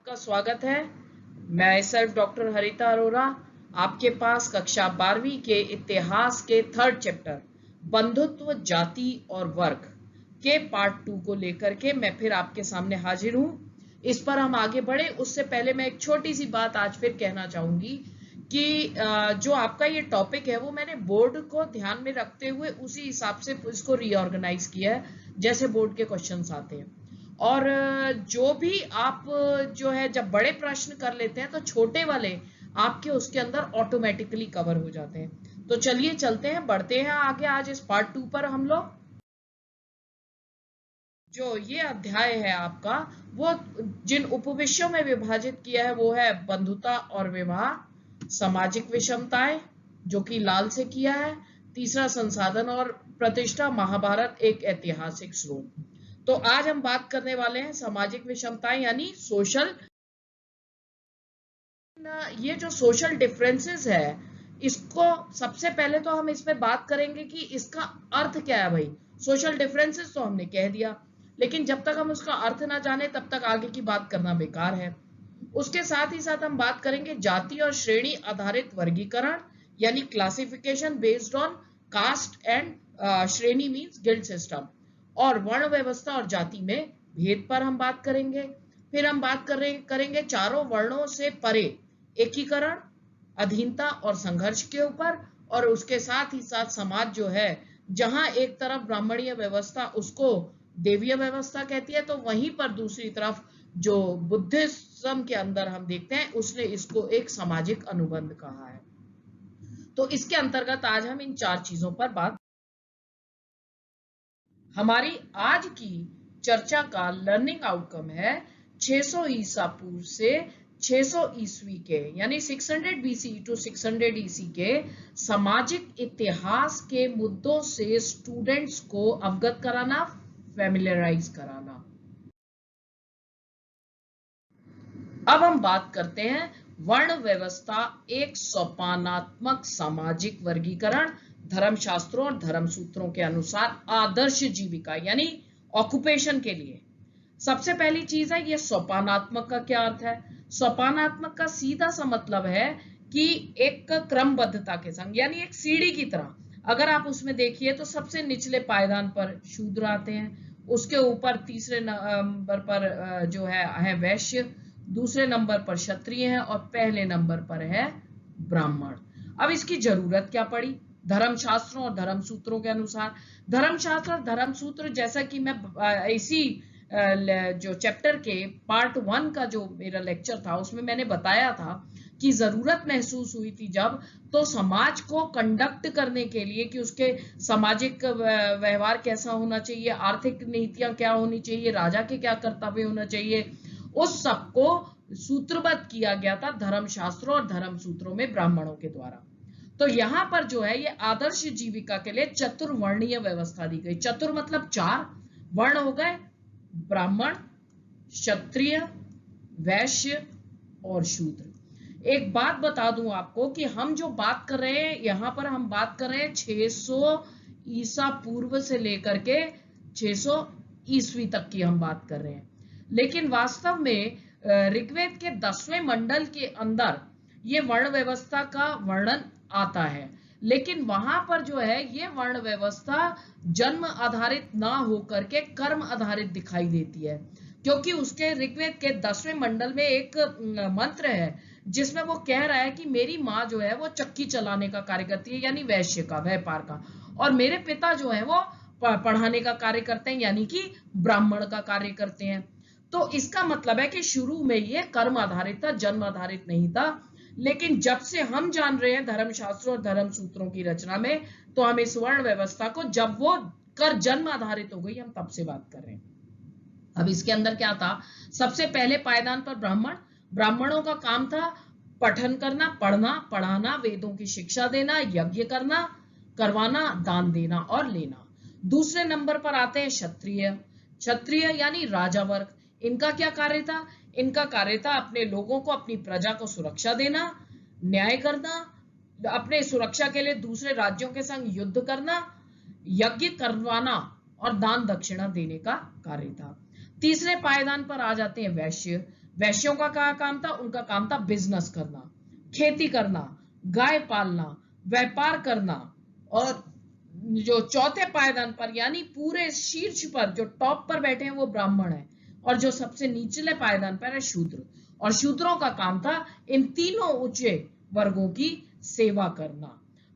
आपका स्वागत है। मैं सेल्फ डॉक्टर हरिता अरोरा आपके पास कक्षा 12वीं के इतिहास के 3rd चैप्टर बंधुत्व, जाति और वर्ग के पार्ट 2 को लेकर के मैं फिर आपके सामने हाजिर हूं। इस पर हम आगे बढ़े उससे पहले मैं एक छोटी सी बात आज फिर कहना चाहूंगी कि जो आपका ये टॉपिक है वो मैंने बोर्ड को ध्यान में रखते हुए उसी हिसाब से इसको रीऑर्गेनाइज किया है जैसे बोर्ड के क्वेश्चंस आते हैं। और जो भी आप जो है जब बड़े प्रश्न कर लेते हैं तो छोटे वाले आपके उसके अंदर ऑटोमेटिकली कवर हो जाते हैं। तो चलिए चलते हैं, बढ़ते हैं आगे। आज इस पार्ट 2 पर हम लोग जो ये अध्याय है आपका वो जिन उपविषयों में विभाजित किया है वो है बंधुता और विवाह, सामाजिक विषमताएं जो कि लाल से किया है, तीसरा संसाधन और प्रतिष्ठा, महाभारत एक ऐतिहासिक स्रोत। तो आज हम बात करने वाले हैं सामाजिक विषमताएं यानी सोशल। ये जो सोशल डिफरेंसेस है इसको सबसे पहले तो हम इसमें बात करेंगे कि इसका अर्थ क्या है। भाई सोशल डिफरेंसेस तो हमने कह दिया, लेकिन जब तक हम उसका अर्थ ना जाने तब तक आगे की बात करना बेकार है। उसके साथ ही साथ हम बात करेंगे जाति और श्रेणी आधारित वर्गीकरण यानी classification based on caste and श्रेणी मींस गिल्ड सिस्टम, और वर्ण व्यवस्था और जाति में भेद पर हम बात करेंगे। फिर हम बात करेंगे चारों वर्णों से परे एकीकरण, अधीनता और संघर्ष के ऊपर, और उसके साथ ही साथ समाज जो है जहां एक तरफ ब्राह्मणीय व्यवस्था उसको देवीय व्यवस्था कहती है तो वहीं पर दूसरी तरफ जो बुद्धिज्म के अंदर हम देखते हैं उसने इसको एक सामाजिक अनुबंध कहा है। तो इसके अंतर्गत आज हम इन 4 चीजों पर बात। हमारी आज की चर्चा का लर्निंग आउटकम है 600 ईसा पूर्व से 600 ईस्वी के यानी 600 BC टू 600 EC के सामाजिक इतिहास के मुद्दों से स्टूडेंट्स को अवगत कराना, फैमिलियराइज कराना। अब हम बात करते हैं वर्ण व्यवस्था एक सोपानात्मक सामाजिक वर्गीकरण धर्मशास्त्रों और धर्मसूत्रों के अनुसार आदर्श जीविका यानी ऑक्यूपेशन के लिए। सबसे पहली चीज है ये सोपानात्मक का क्या अर्थ है। सोपानात्मक का सीधा सा मतलब है कि एक क्रमबद्धता के संग यानी एक सीढ़ी की तरह। अगर आप उसमें देखिए तो सबसे निचले पायदान पर शूद्र आते हैं, उसके ऊपर तीसरे नंबर पर जो है वैश्य, दूसरे नंबर पर क्षत्रिय है और पहले नंबर पर है ब्राह्मण। अब इसकी जरूरत क्या पड़ी धर्मशास्त्रों और धर्मसूत्रों के अनुसार। धर्मशास्त्र और धर्मसूत्र जैसा कि मैं इसी जो चैप्टर के पार्ट 1 का जो मेरा लेक्चर था उसमें मैंने बताया था कि जरूरत महसूस हुई थी जब तो समाज को कंडक्ट करने के लिए कि उसके सामाजिक व्यवहार कैसा होना चाहिए, आर्थिक नीतियां क्या होनी चाहिए, राजा के क्या कर्तव्य होना चाहिए, उस सबको सूत्रबद्ध किया गया था धर्मशास्त्रों और धर्मसूत्रों में ब्राह्मणों के द्वारा। तो यहां पर जो है ये आदर्श जीविका के लिए चतुर्वर्णीय व्यवस्था दी गई। चतुर मतलब 4 वर्ण हो गए, ब्राह्मण, क्षत्रिय, वैश्य और शूद्र। एक बात बता दूं आपको कि हम जो बात कर रहे हैं यहां पर हम बात कर रहे हैं 600 ईसा पूर्व से लेकर के 600 ईस्वी तक की हम बात कर रहे हैं, लेकिन वास्तव में ऋग्वेद के 10वें मंडल के अंदर ये वर्ण व्यवस्था का वर्णन आता है, लेकिन वहां पर जो है ये वर्ण व्यवस्था जन्म आधारित ना होकर के कर्म आधारित दिखाई देती है, क्योंकि उसके ऋग्वेद के 10वें मंडल में एक मंत्र है जिसमें वो कह रहा है कि मेरी माँ जो है वो चक्की चलाने का कार्य करती है यानी वैश्य का, व्यापार का, और मेरे पिता जो है वो पढ़ाने का कार्य करते हैं यानी कि ब्राह्मण का कार्य करते हैं। तो इसका मतलब है कि शुरू में ये कर्म आधारित था, जन्म आधारित नहीं था, लेकिन जब से हम जान रहे हैं धर्मशास्त्रों और धर्मसूत्रों की रचना में तो हम इस वर्ण व्यवस्था को जब वो कर जन्म आधारित हो गई हम तब से बात कर रहे हैं। अब इसके अंदर क्या था, सबसे पहले पायदान पर ब्राह्मणों का काम था पठन करना, पढ़ना, पढ़ाना, वेदों की शिक्षा देना, यज्ञ करना, करवाना, दान देना और लेना। दूसरे नंबर पर आते हैं क्षत्रिय यानी राजा वर्ग। इनका क्या कार्य था, इनका कार्य था अपने लोगों को, अपनी प्रजा को सुरक्षा देना, न्याय करना, अपने सुरक्षा के लिए दूसरे राज्यों के संग युद्ध करना, यज्ञ करवाना और दान दक्षिणा देने का कार्य था। तीसरे पायदान पर आ जाते हैं वैश्य। वैश्यों का क्या काम था? उनका काम था बिजनेस करना, खेती करना, गाय पालना, व्यापार करना। और जो चौथे पायदान पर यानी पूरे शीर्ष पर जो टॉप पर बैठे हैं वो ब्राह्मण है, और जो सबसे निचले पायदान पर है शूद्र। और शूद्रों का काम था इन तीनों ऊंचे वर्गों की सेवा करना।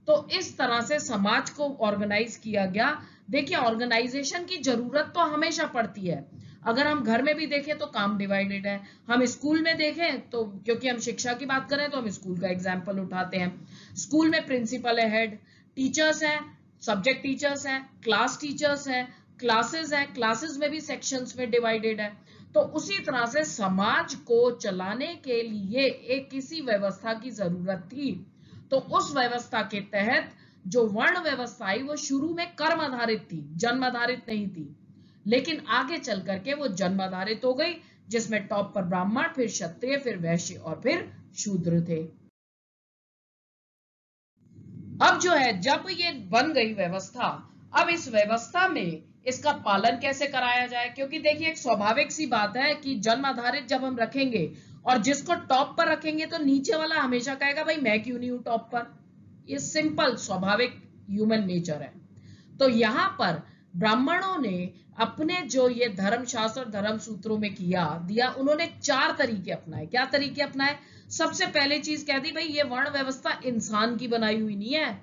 तो इस तरह से समाज को ऑर्गेनाइज किया गया। देखिए, ऑर्गेनाइजेशन की जरूरत तो हमेशा पड़ती है। अगर हम घर में भी देखें तो काम डिवाइडेड है, हम स्कूल में देखें तो, क्योंकि हम शिक्षा की बात करें तो हम स्कूल का एग्जाम्पल उठाते हैं। स्कूल में प्रिंसिपल है, हेड, टीचर्स हैं, सब्जेक्ट टीचर्स हैं, क्लास टीचर्स हैं, क्लासेस हैं, क्लासेस में भी सेक्शंस में डिवाइडेड है। तो उसी तरह से समाज को चलाने के लिए एक किसी व्यवस्था की जरूरत थी। तो उस व्यवस्था के तहत जो वर्ण व्यवस्था आई वो शुरू में कर्म आधारित थी, जन्म आधारित नहीं थी। लेकिन आगे चल करके वो जन्म आधारित हो गई, जिसमें टॉप पर ब्राह्मण, फिर क्षत्रिय, फिर वैश्य और फिर शूद्र थे। अब जो है, जब ये बन गई व्यवस्था, अब इस व्यवस्था में इसका पालन कैसे कराया जाए? क्योंकि देखिए, एक स्वाभाविक सी बात है कि जन्म आधारित जब हम रखेंगे और जिसको टॉप पर रखेंगे तो नीचे वाला हमेशा कहेगा भाई मैं क्यों नहीं हूं टॉप पर। ये सिंपल स्वाभाविक ह्यूमन नेचर है। तो यहां पर ब्राह्मणों ने अपने जो ये धर्मशास्त्र धर्म सूत्रों में किया दिया, उन्होंने 4 तरीके अपनाए। क्या तरीके अपनाए? सबसे पहले चीज कह दी, भाई ये वर्ण व्यवस्था इंसान की बनाई हुई नहीं है,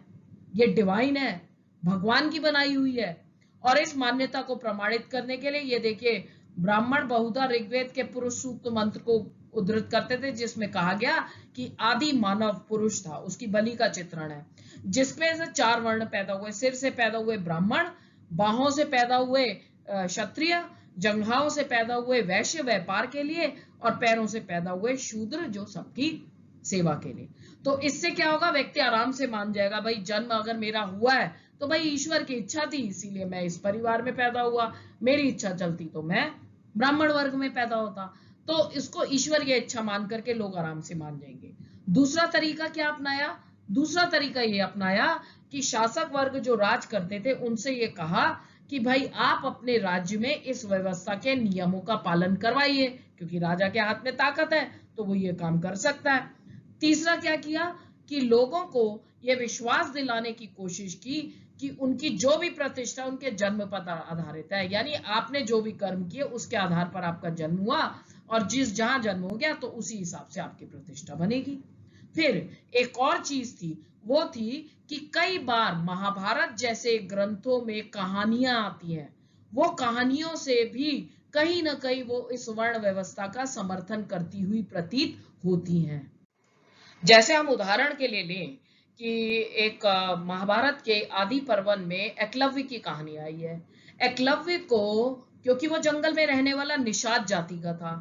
ये डिवाइन है, भगवान की बनाई हुई है। और इस मान्यता को प्रमाणित करने के लिए ये देखिए, ब्राह्मण बहुधा ऋग्वेद के पुरुष सूक्त मंत्र को उद्धृत करते थे, जिसमें कहा गया कि आदि मानव पुरुष था, उसकी बलि का चित्रण है, जिसमें से 4 वर्ण पैदा हुए। सिर से पैदा हुए ब्राह्मण, बाहों से पैदा हुए क्षत्रिय, जंघाओं से पैदा हुए वैश्य व्यापार के लिए, और पैरों से पैदा हुए शूद्र जो सबकी सेवा के लिए। तो इससे क्या होगा? व्यक्ति आराम से मान जाएगा, भाई जन्म अगर मेरा हुआ है तो भाई ईश्वर की इच्छा थी, इसीलिए मैं इस परिवार में पैदा हुआ, मेरी इच्छा चलती तो मैं ब्राह्मण वर्ग में पैदा होता। तो इसको ईश्वर की इच्छा मान करके लोग आराम से मान जाएंगे। दूसरा तरीका क्या अपनाया? दूसरा तरीका ये अपनाया कि शासक वर्ग जो राज करते थे उनसे ये कहा कि भाई आप अपने राज्य में इस व्यवस्था के नियमों का पालन करवाइए, क्योंकि राजा के हाथ में ताकत है तो वो ये काम कर सकता है। तीसरा क्या किया कि लोगों को यह विश्वास दिलाने की कोशिश की कि उनकी जो भी प्रतिष्ठा उनके जन्म पर आधारित है, यानी आपने जो भी कर्म किए उसके आधार पर आपका जन्म हुआ, और जिस जहां जन्म हो गया तो उसी हिसाब से आपकी प्रतिष्ठा बनेगी। फिर एक और चीज थी, वो थी कि कई बार महाभारत जैसे ग्रंथों में कहानियां आती हैं, वो कहानियों से भी कहीं ना कहीं वो इस वर्ण व्यवस्था का समर्थन करती हुई प्रतीत होती हैं। जैसे हम उदाहरण के लिए लें कि एक महाभारत के आदि पर्वन में एकलव्य की कहानी आई है। एकलव्य को, क्योंकि वो जंगल में रहने वाला निषाद जाति का था,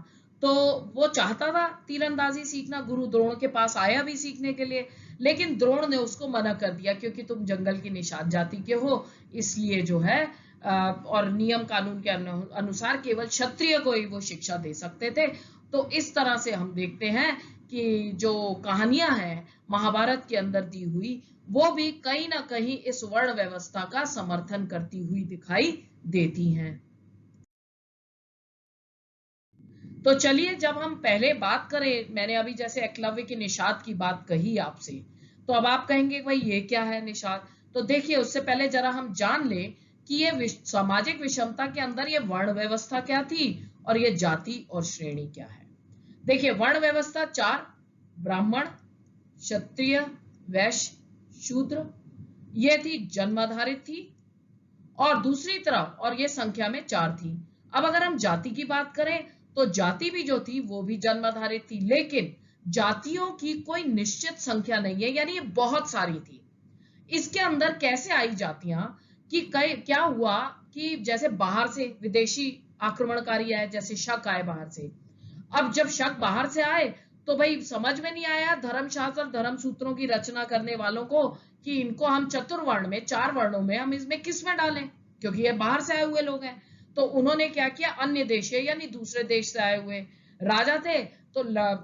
तो वो चाहता था तीरंदाजी सीखना, गुरु द्रोण के पास आया भी सीखने के लिए, लेकिन द्रोण ने उसको मना कर दिया, क्योंकि तुम जंगल की निषाद जाति के हो, इसलिए जो है और नियम कानून के अनुसार केवल क्षत्रिय को ही वो शिक्षा दे सकते थे। तो इस तरह से हम देखते हैं कि जो कहानियां हैं महाभारत के अंदर दी हुई, वो भी कहीं ना कहीं इस वर्ण व्यवस्था का समर्थन करती हुई दिखाई देती हैं। तो चलिए, जब हम पहले बात करें, मैंने अभी जैसे एकलव्य की निषाद की बात कही आपसे, तो अब आप कहेंगे भाई ये क्या है निषाद? तो देखिए, उससे पहले जरा हम जान लें कि ये सामाजिक विषमता के अंदर ये वर्ण व्यवस्था क्या थी और ये जाति और श्रेणी क्या है। देखिए, वर्ण व्यवस्था 4, ब्राह्मण, क्षत्रिय, वैश्य, शूद्र, ये थी जन्माधारित थी, और दूसरी तरफ, और ये संख्या में 4 थी। अब अगर हम जाति की बात करें तो जाति भी जो थी वो भी जन्माधारित थी, लेकिन जातियों की कोई निश्चित संख्या नहीं है, यानी ये बहुत सारी थी। इसके अंदर कैसे आई जातियां कि क्या हुआ कि जैसे बाहर से विदेशी आक्रमणकारी आए, जैसे शक आए बाहर से। अब जब शक बाहर से आए तो भाई समझ में नहीं आया धर्मशास्त्र धर्म सूत्रों की रचना करने वालों को कि इनको हम चतुर्वर्ण में, 4 वर्णों में, हम इसमें किस में डालें, क्योंकि ये बाहर से आए हुए लोग हैं। तो उन्होंने क्या किया, अन्य देश यानी दूसरे देश से आए हुए राजा थे, तो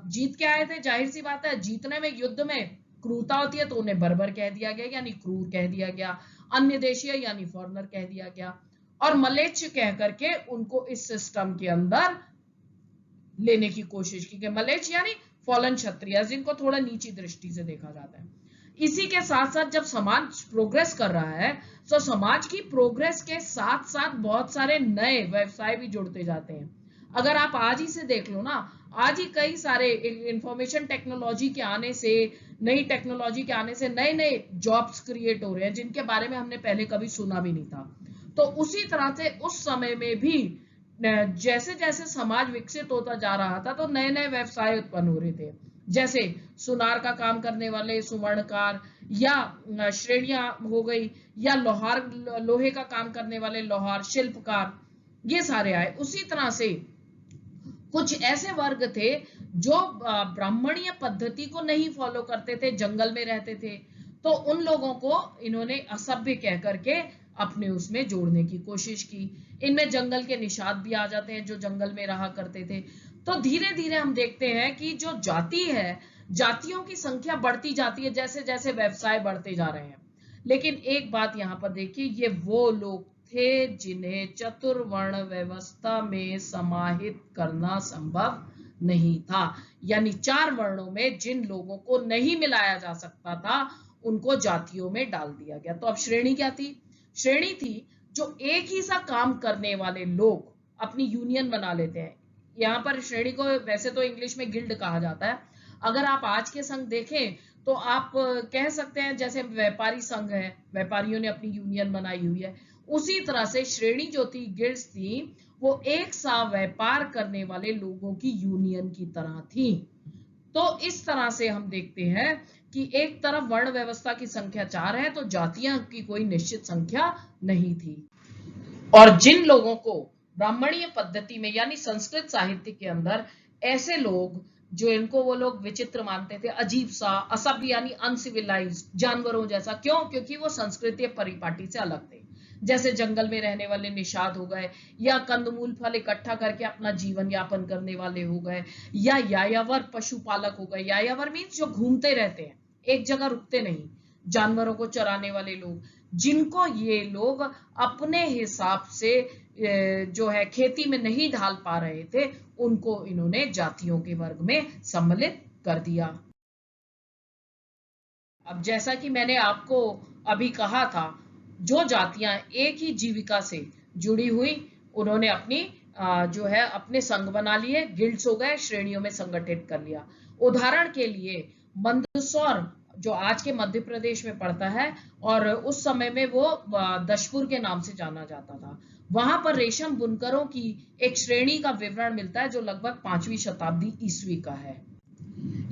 जीत के आए थे, जाहिर सी बात है जीतने में, युद्ध में क्रूरता होती है, तो उन्हें बर्बर कह दिया गया, यानी क्रूर कह दिया गया, अन्य देशीय यानी फॉरनर कह दिया गया, और मलेच्छ कह करके उनको इस सिस्टम के अंदर लेने की कोशिश की कि मलेच्छ यानी फॉलन क्षत्रिय, जिनको थोड़ा नीची दृष्टि से देखा जाता है। इसी के साथ साथ जब समाज प्रोग्रेस कर रहा है तो समाज की प्रोग्रेस के साथ साथ बहुत सारे नए व्यवसाय भी जुड़ते जाते हैं। अगर आप आज ही से देख लो ना, आज ही कई सारे इंफॉर्मेशन टेक्नोलॉजी के आने से, नई टेक्नोलॉजी के आने से नए नए जॉब्स क्रिएट हो रहे हैं जिनके बारे में हमने पहले कभी सुना भी नहीं था। तो उसी तरह से उस समय में भी जैसे जैसे समाज विकसित होता जा रहा था तो नए नए व्यवसाय उत्पन्न हो रहे थे, जैसे सुनार का काम करने वाले सुवर्णकार, या श्रेणियां हो गई, या लोहे का काम करने वाले लोहार, शिल्पकार, ये सारे आए। उसी तरह से कुछ ऐसे वर्ग थे जो ब्राह्मणीय पद्धति को नहीं फॉलो करते थे, जंगल में रहते थे, तो उन लोगों को इन्होंने असभ्य कह करके अपने उसमें जोड़ने की कोशिश की। इनमें जंगल के निषाद भी आ जाते हैं जो जंगल में रहा करते थे। तो धीरे धीरे हम देखते हैं कि जो जाति है, जातियों की संख्या बढ़ती जाती है जैसे जैसे व्यवसाय बढ़ते जा रहे हैं। लेकिन एक बात यहाँ पर देखिए, ये वो लोग थे जिन्हें चतुर्वर्ण व्यवस्था में समाहित करना संभव नहीं था, यानी 4 वर्णों में जिन लोगों को नहीं मिलाया जा सकता था उनको जातियों में डाल दिया गया। तो अब श्रेणी क्या थी? श्रेणी थी जो एक ही सा काम करने वाले लोग अपनी यूनियन बना लेते हैं। यहाँ पर श्रेणी को वैसे तो इंग्लिश में गिल्ड कहा जाता है। अगर आप आज के संघ देखें तो आप कह सकते हैं जैसे व्यापारी संघ है, व्यापारियों ने अपनी यूनियन बनाई हुई है, उसी तरह से श्रेणी जो थी, गिल्ड्स थी, वो एक सा व्यापार करने वाले लोगों की यूनियन की तरह थी। तो इस तरह से हम देखते हैं कि एक तरफ वर्ण व्यवस्था की संख्या 4 है तो जातियां की कोई निश्चित संख्या नहीं थी। और जिन लोगों को ब्राह्मणीय पद्धति में यानी संस्कृत साहित्य के अंदर ऐसे लोग जो इनको वो लोग विचित्र मानते थे, अजीब सा, असभ्य यानी अनसिविलाइज्ड, जानवरों जैसा, क्यों? क्योंकि वो संस्कृतीय परिपाटी से अलग थे। जैसे जंगल में रहने वाले निषाद हो गए, या कंदमूल फल इकट्ठा करके अपना जीवन यापन करने वाले हो गए, या यायावर पशुपालक हो गए। यायावर मीन्स जो घूमते रहते हैं, एक जगह रुकते नहीं, जानवरों को चराने वाले लोग, जिनको ये लोग अपने हिसाब से जो है खेती में नहीं ढाल पा रहे थे, उनको इन्होंने जातियों के वर्ग में सम्मिलित कर दिया। अब जैसा कि मैंने आपको अभी कहा था, जो जातियां एक ही जीविका से जुड़ी हुई, उन्होंने अपनी जो है अपने संघ बना लिए, गिल्ड्स हो गए, श्रेणियों में संगठित कर लिया। उदाहरण के लिए मंदसौर जो आज के मध्य प्रदेश में पड़ता है, और उस समय में वो दशपुर के नाम से जाना जाता था, वहां पर रेशम बुनकरों की एक श्रेणी का विवरण मिलता है जो लगभग 5वीं शताब्दी ईस्वी का है।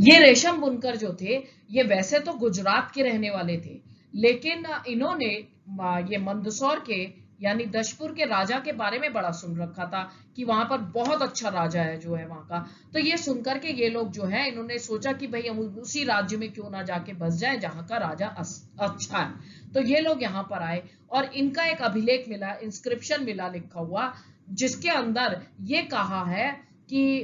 ये रेशम बुनकर जो थे, ये वैसे तो गुजरात के रहने वाले थे, लेकिन इन्होंने ये मंदसौर के यानी दशपुर के राजा के बारे में बड़ा सुन रखा था कि वहां पर बहुत अच्छा राजा है जो है वहां का। तो ये सुनकर के ये लोग जो है, इन्होंने सोचा कि भाई हम उसी राज्य में क्यों ना जाके बस जाए जहां का राजा अच्छा है। तो ये लोग यहाँ पर आए और इनका एक अभिलेख मिला, इंस्क्रिप्शन मिला लिखा हुआ, जिसके अंदर ये कहा है कि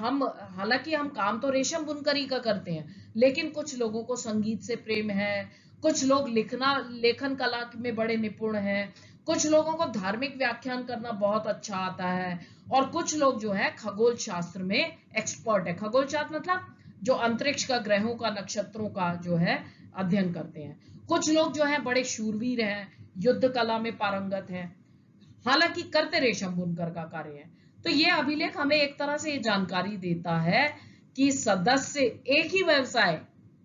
हम, हालांकि हम काम तो रेशम बुनकरी का करते हैं, लेकिन कुछ लोगों को संगीत से प्रेम है, कुछ लोग लेखन कला में बड़े निपुण हैं, कुछ लोगों को धार्मिक व्याख्यान करना बहुत अच्छा आता है, और कुछ लोग जो है खगोल शास्त्र में एक्सपर्ट है। खगोल शास्त्र मतलब जो अंतरिक्ष का, ग्रहों का, नक्षत्रों का जो है अध्ययन करते हैं। कुछ लोग जो है बड़े शूरवीर हैं, युद्ध कला में पारंगत हैं, हालांकि करते रेशम बुनकर का कार्य है। तो ये अभिलेख हमें एक तरह से ये जानकारी देता है कि सदस्य एक ही व्यवसाय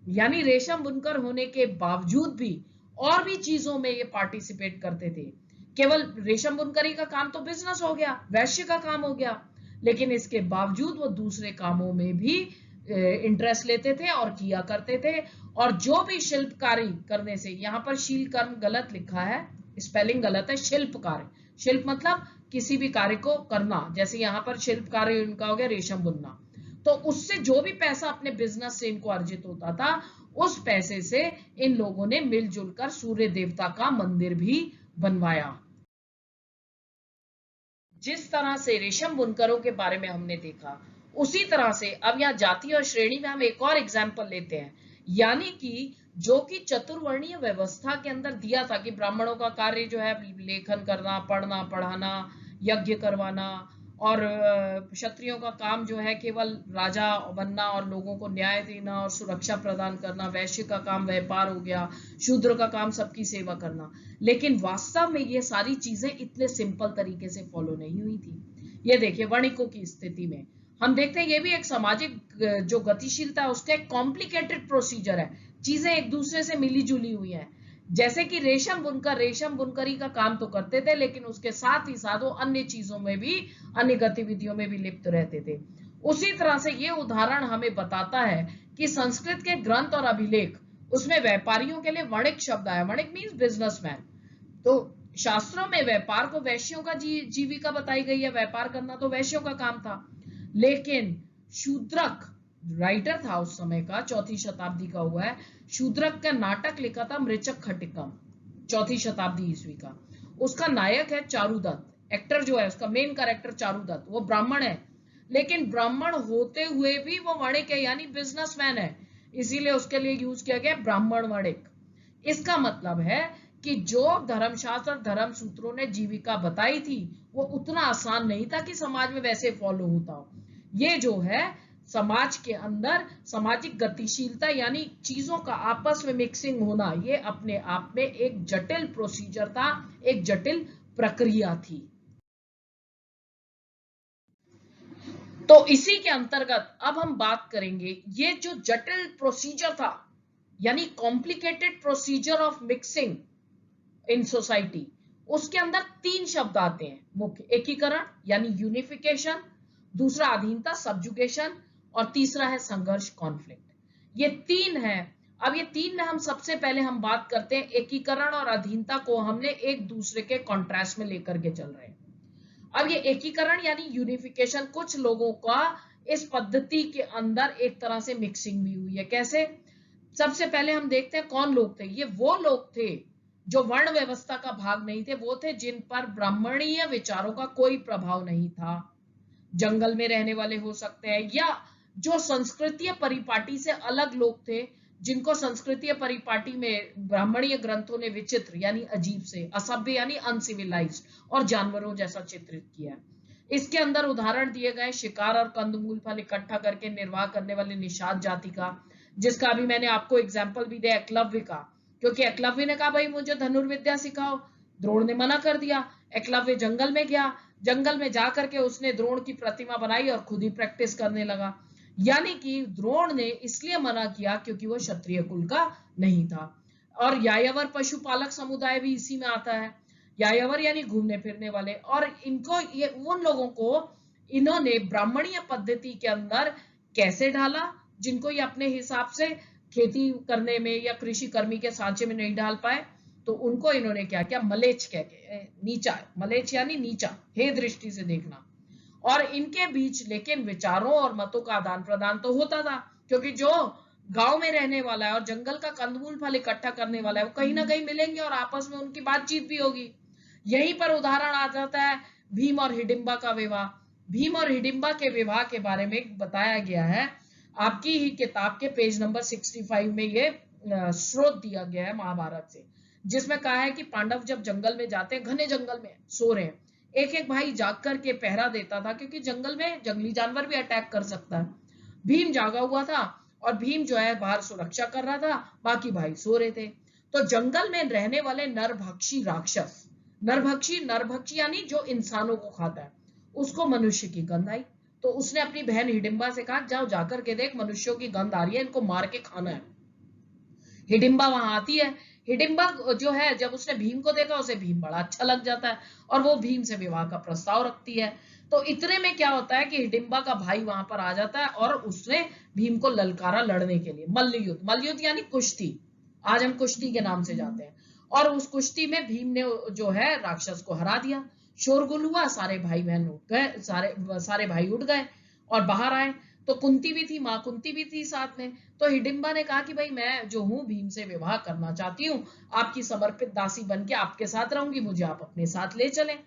यानी रेशम बुनकर होने के बावजूद भी और भी चीजों में ये पार्टिसिपेट करते थे। केवल रेशम बुनकरी का काम तो बिजनेस हो गया, वैश्य का काम हो गया, लेकिन इसके बावजूद वो दूसरे कामों में भी इंटरेस्ट लेते थे और किया करते थे। और जो भी शिल्पकारी करने से, यहाँ पर शील कर्म गलत लिखा है, स्पेलिंग गलत है, शिल्प कार्य, शिल्प मतलब किसी भी कार्य को करना, जैसे यहाँ पर शिल्प कार्य इनका हो गया रेशम बुनना। तो उससे जो भी पैसा अपने बिजनेस से इनको अर्जित होता था, उस पैसे से इन लोगों ने मिलजुल कर सूर्य देवता का मंदिर भी बनवाया। जिस तरह से रेशम बुनकरों के बारे में हमने देखा, उसी तरह से अब यहाँ जाति और श्रेणी में हम एक और एग्जाम्पल लेते हैं, यानी कि जो कि चतुर्वर्णीय व्यवस्था के अंदर दिया था कि ब्राह्मणों का कार्य जो है लेखन करना, पढ़ना, पढ़ाना, यज्ञ करवाना, और क्षत्रियों का काम जो है केवल राजा बनना और लोगों को न्याय देना और सुरक्षा प्रदान करना, वैश्य का काम व्यापार हो गया, शूद्र का काम सबकी सेवा करना। लेकिन वास्तव में ये सारी चीजें इतने सिंपल तरीके से फॉलो नहीं हुई थी। ये देखिए वणिकों की स्थिति में हम देखते हैं ये भी एक सामाजिक जो गतिशीलता है उसका एक कॉम्प्लिकेटेड प्रोसीजर है, चीजें एक दूसरे से मिली जुली हुई हैं। जैसे कि रेशम बुनकर रेशम बुनकरी का काम तो करते थे, लेकिन उसके साथ ही साथ वो अन्य चीजों में भी, अन्य गतिविधियों में भी लिप्त रहते थे। उसी तरह से ये उदाहरण हमें बताता है कि संस्कृत के ग्रंथ और अभिलेख, उसमें व्यापारियों के लिए वणिक शब्द आया। वणिक मीन्स बिजनेसमैन। तो शास्त्रों में व्यापार को वैश्यों का जीविका बताई गई है, व्यापार करना तो वैश्यों का काम था। लेकिन शूद्रक राइटर था उस समय का, 4वीं शताब्दी का हुआ है, शूद्रक का नाटक लिखा था मृचक खटिकम, 4वीं शताब्दी ईस्वी का। उसका नायक है चारुदत्त, एक्टर जो है उसका मेन कैरेक्टर चारुदत्त, वो ब्राह्मण है, लेकिन ब्राह्मण होते हुए भी वो वणिक है, यानी बिजनेसमैन है, इसीलिए उसके लिए यूज किया गया ब्राह्मण वणिक। इसका मतलब है कि जो धर्मशास्त्र धर्म सूत्रों ने जीविका बताई थी वो उतना आसान नहीं था कि समाज में वैसे फॉलो होता हो। ये जो है समाज के अंदर सामाजिक गतिशीलता यानी चीजों का आपस में मिक्सिंग होना, ये अपने आप में एक जटिल प्रोसीजर था, एक जटिल प्रक्रिया थी। तो इसी के अंतर्गत अब हम बात करेंगे ये जो जटिल प्रोसीजर था, यानी complicated procedure of mixing in society, उसके अंदर 3 शब्द आते हैं मुख्य। एकीकरण यानी यूनिफिकेशन, दूसरा अधीनता सब्जुगेशन, और तीसरा है संघर्ष कॉन्फ्लिक्ट। ये 3 है। अब ये 3 में हम सबसे पहले हम बात करते हैं एकीकरण और अधीनता को हमने एक दूसरे के कॉन्ट्रास्ट में लेकर के चल रहे हैं। अब ये एकीकरण यानी यूनिफिकेशन, कुछ लोगों का इस पद्धति के अंदर एक तरह से मिक्सिंग भी हुई है। कैसे? सबसे पहले हम देखते हैं कौन लोग थे। ये वो लोग थे जो वर्ण व्यवस्था का भाग नहीं थे, वो थे जिन पर ब्राह्मणीय विचारों का कोई प्रभाव नहीं था। जंगल में रहने वाले हो सकते हैं, या जो संस्कृतीय परिपाटी से अलग लोग थे, जिनको संस्कृतीय परिपाटी में ब्राह्मणीय ग्रंथों ने विचित्र यानी अजीब से, असभ्य यानी अनसिविलाइज्ड और जानवरों जैसा चित्रित किया। इसके अंदर उदाहरण दिए गए शिकार और कंदमूल फल इकट्ठा करके निर्वाह करने वाले निषाद जाति का, जिसका अभी मैंने आपको एग्जाम्पल भी दिया एकलव्य का, क्योंकि एकलव्य ने कहा भाई मुझे धनुर्विद्या सिखाओ, द्रोण ने मना कर दिया। एकलव्य जंगल में गया, जंगल में जाकर के उसने द्रोण की प्रतिमा बनाई और खुद ही प्रैक्टिस करने लगा। यानी कि द्रोण ने इसलिए मना किया क्योंकि वो क्षत्रिय कुल का नहीं था। और यायावर पशुपालक समुदाय भी इसी में आता है। यायावर यानी घूमने फिरने वाले, और इनको ये उन लोगों को इन्होंने ब्राह्मणीय पद्धति के अंदर कैसे ढाला, जिनको ये अपने हिसाब से खेती करने में या कृषि कर्मी के सांचे में नहीं डाल पाए, तो उनको इन्होंने क्या किया, मलेच्छ कह के, नीचा, मलेच्छ यानी नीचा, हे दृष्टि से देखना। और इनके बीच लेकिन विचारों और मतों का आदान प्रदान तो होता था, क्योंकि जो गांव में रहने वाला है और जंगल का कंदमूल फल इकट्ठा करने वाला है, वो कहीं ना कहीं मिलेंगे और आपस में उनकी बातचीत भी होगी। यहीं पर उदाहरण आ जाता है भीम और हिडिंबा का विवाह। भीम और हिडिंबा के विवाह के बारे में बताया गया है आपकी ही किताब के पेज नंबर 65 में, ये स्रोत दिया गया है महाभारत से, जिसमें कहा है कि पांडव जब जंगल में जाते हैं, घने जंगल में सो रहे हैं, एक एक भाई जाग करके पहरा देता था, क्योंकि जंगल में जंगली जानवर भी अटैक कर सकता है। भीम जागा हुआ था और भीम जो है बाहर सुरक्षा कर रहा था, बाकी भाई सो रहे थे। तो जंगल में रहने वाले नरभक्षी राक्षस, नरभक्षी यानी जो इंसानों को खाता है, उसको मनुष्य की गंध आई। तो उसने अपनी बहन हिडिंबा से कहा जाओ जाकर के देख, मनुष्यों की गंध आ रही है, इनको मार के खाना है। हिडिंबा वहां आती है। हिडिंबा जो है जब उसने भीम को देखा, उसे भीम बड़ा अच्छा लग जाता है और वो भीम से विवाह का प्रस्ताव रखती है। तो इतने में क्या होता है कि हिडिंबा का भाई वहां पर आ जाता है और उसने भीम को ललकारा लड़ने के लिए, मल्लयुद्ध यानी कुश्ती, आज हम कुश्ती के नाम से जाते हैं। और उस कुश्ती में भीम ने जो है राक्षस को हरा दिया। शोरगुल हुआ, सारे भाई बहन उठ गए, सारे भाई उठ गए और बाहर आए। तो कुंती भी थी, माँ कुंती भी थी साथ में। तो हिडिंबा ने कहा कि भाई मैं जो हूँ भीम से विवाह करना चाहती हूँ, आपकी समर्पित दासी बन के आपके साथ रहूंगी, मुझे आप अपने साथ ले चलें।